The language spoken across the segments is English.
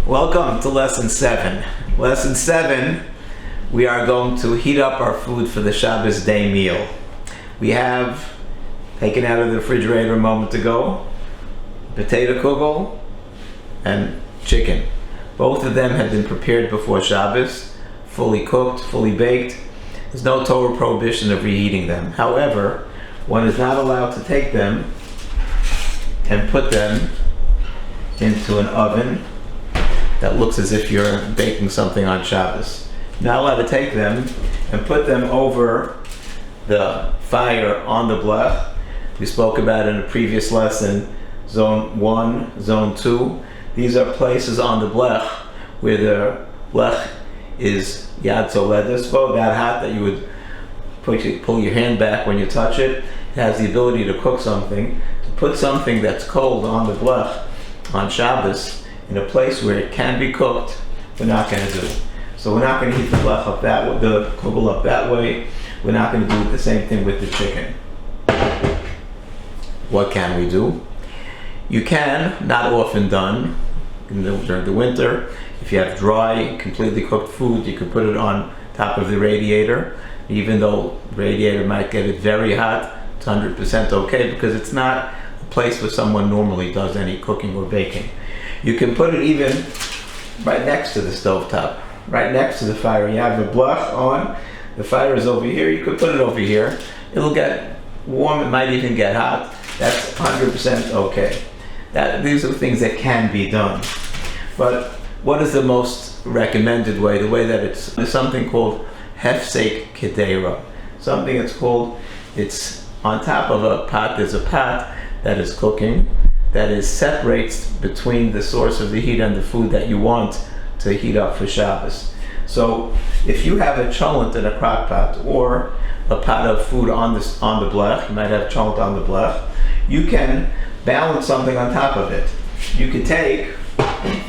Welcome to Lesson 7. Lesson 7, we are going to heat up our food for the Shabbos day meal. We have taken out of the refrigerator a moment ago, potato kugel and chicken. Both of them have been prepared before Shabbos, fully cooked, fully baked. There's no Torah prohibition of reheating them. However, one is not allowed to take them and put them into an oven that looks as if you're baking something on Shabbos. You're not allowed to take them and put them over the fire on the blech. We spoke about in a previous lesson, zone 1, zone 2. These are places on the blech where the blech is yad soledes, that hot that you would pull your hand back when you touch it. It has the ability to cook something. To put something that's cold on the blech on Shabbos in a place where it can be cooked, we're not going to do. So we're not going to heat the blech up that way, the kugel up that way. We're not going to do the same thing with the chicken. What can we do? You can, not often done, during the winter, if you have dry, completely cooked food, you can put it on top of the radiator. Even though the radiator might get it very hot, it's 100% okay because it's not a place where someone normally does any cooking or baking. You can put it even right next to the stovetop, right next to the fire. You have the blech on, the fire is over here, you could put it over here. It'll get warm, it might even get hot. That's 100% okay. These are things that can be done. But what is the most recommended way? The way that it's something called hefsek kedera. Something that's called, it's on top of a pot, there's a pot that is cooking, that is separates between the source of the heat and the food that you want to heat up for Shabbos. So if you have a cholent in a crock pot or a pot of food on the blech, you might have cholent on the blech, you can balance something on top of it. You could take a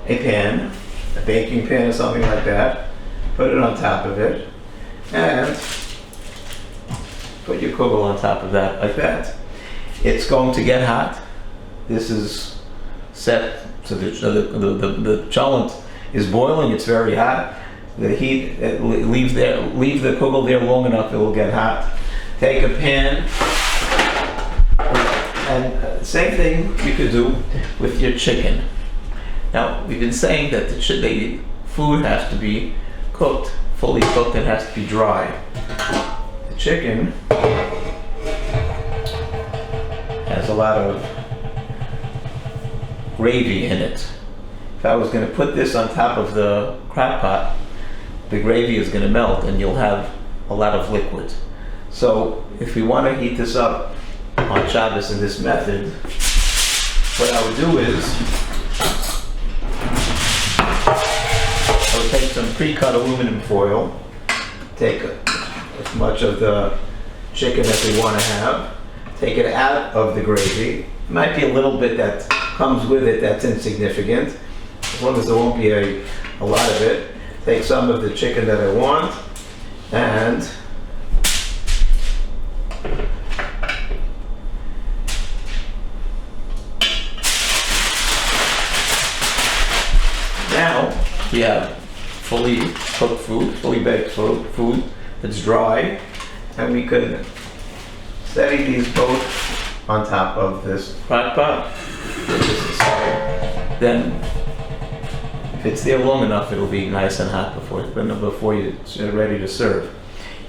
pan, a baking pan or something like that, put it on top of it, and put your kugel on top of that like that. It's going to get hot. This is set so the cholent is boiling. It's very hot. The heat leave the kugel there long enough, it will get hot. Take a pan, and same thing you could do with your chicken. Now we've been saying that the food has to be cooked, fully cooked. It has to be dry. The chicken has a lot of gravy in it. If I was going to put this on top of the crock pot, the gravy is going to melt and you'll have a lot of liquid. So if we want to heat this up on Shabbos in this method, what I would do is I would take some pre-cut aluminum foil, take as much of the chicken as we want to have, take it out of the gravy. It might be a little bit that comes with it that's insignificant, as long as there won't be a lot of it. Take some of the chicken that I want, and now we have fully cooked food, fully baked food that's dry, and we could steady these both on top of this crock pot. Then, if it's there long enough, it'll be nice and hot before you're ready to serve. You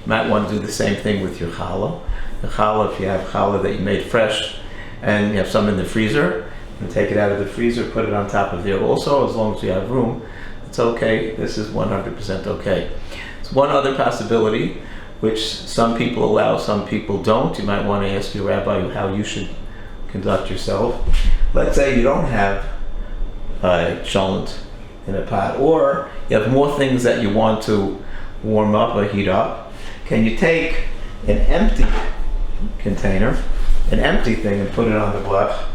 might want to do the same thing with your challah. The challah, if you have challah that you made fresh and you have some in the freezer, you can take it out of the freezer, put it on top of there also, as long as you have room. It's okay. This is 100% okay. It's one other possibility, which some people allow, some people don't. You might want to ask your rabbi how you should conduct yourself. Let's say you don't have a cholent in a pot, or you have more things that you want to warm up or heat up. Can you take an empty container, an empty thing, and put it on the blech?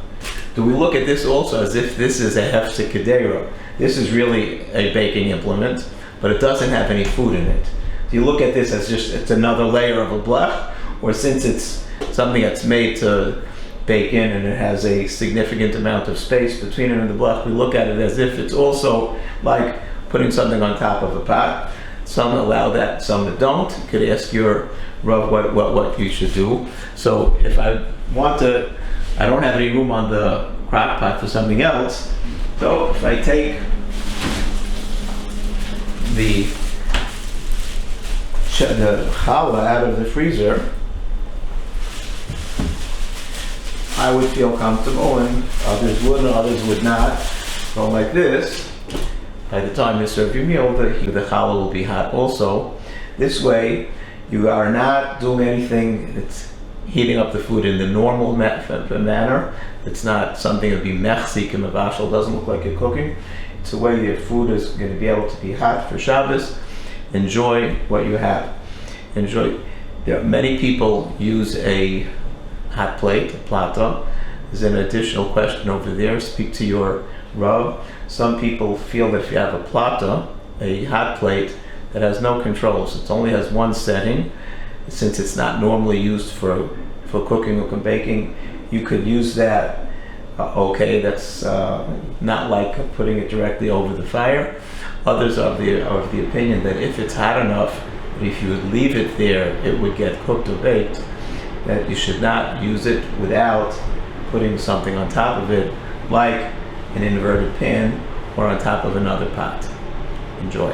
Do we look at this also as if this is a hefsek kedera? This is really a baking implement, but it doesn't have any food in it. Do you look at this as just it's another layer of a blech, or since it's something that's made to bacon and it has a significant amount of space between it and the blech, we look at it as if it's also like putting something on top of a pot. Some allow that, some that don't. You could ask your Rav what you should do. So if I don't have any room on the crock pot for something else, so if I take the challah out of the freezer, I would feel comfortable, and others would, and others would not. Go like this. By the time you serve your meal, the challah will be hot also. This way, you are not doing anything that's heating up the food in the normal manner. It's not something that would be mechzik and mavashal. Doesn't look like you're cooking. It's a way your food is going to be able to be hot for Shabbos. Enjoy what you have. Enjoy. Many people use a hot plate, a plata. There's an additional question over there. Speak to your Rav. Some people feel that if you have a plata, a hot plate that has no controls, it only has one setting, since it's not normally used for cooking or baking, you could use that. That's not like putting it directly over the fire. Others are of the opinion that if it's hot enough, if you would leave it there, it would get cooked or baked. That you should not use it without putting something on top of it, like an inverted pan or on top of another pot. Enjoy.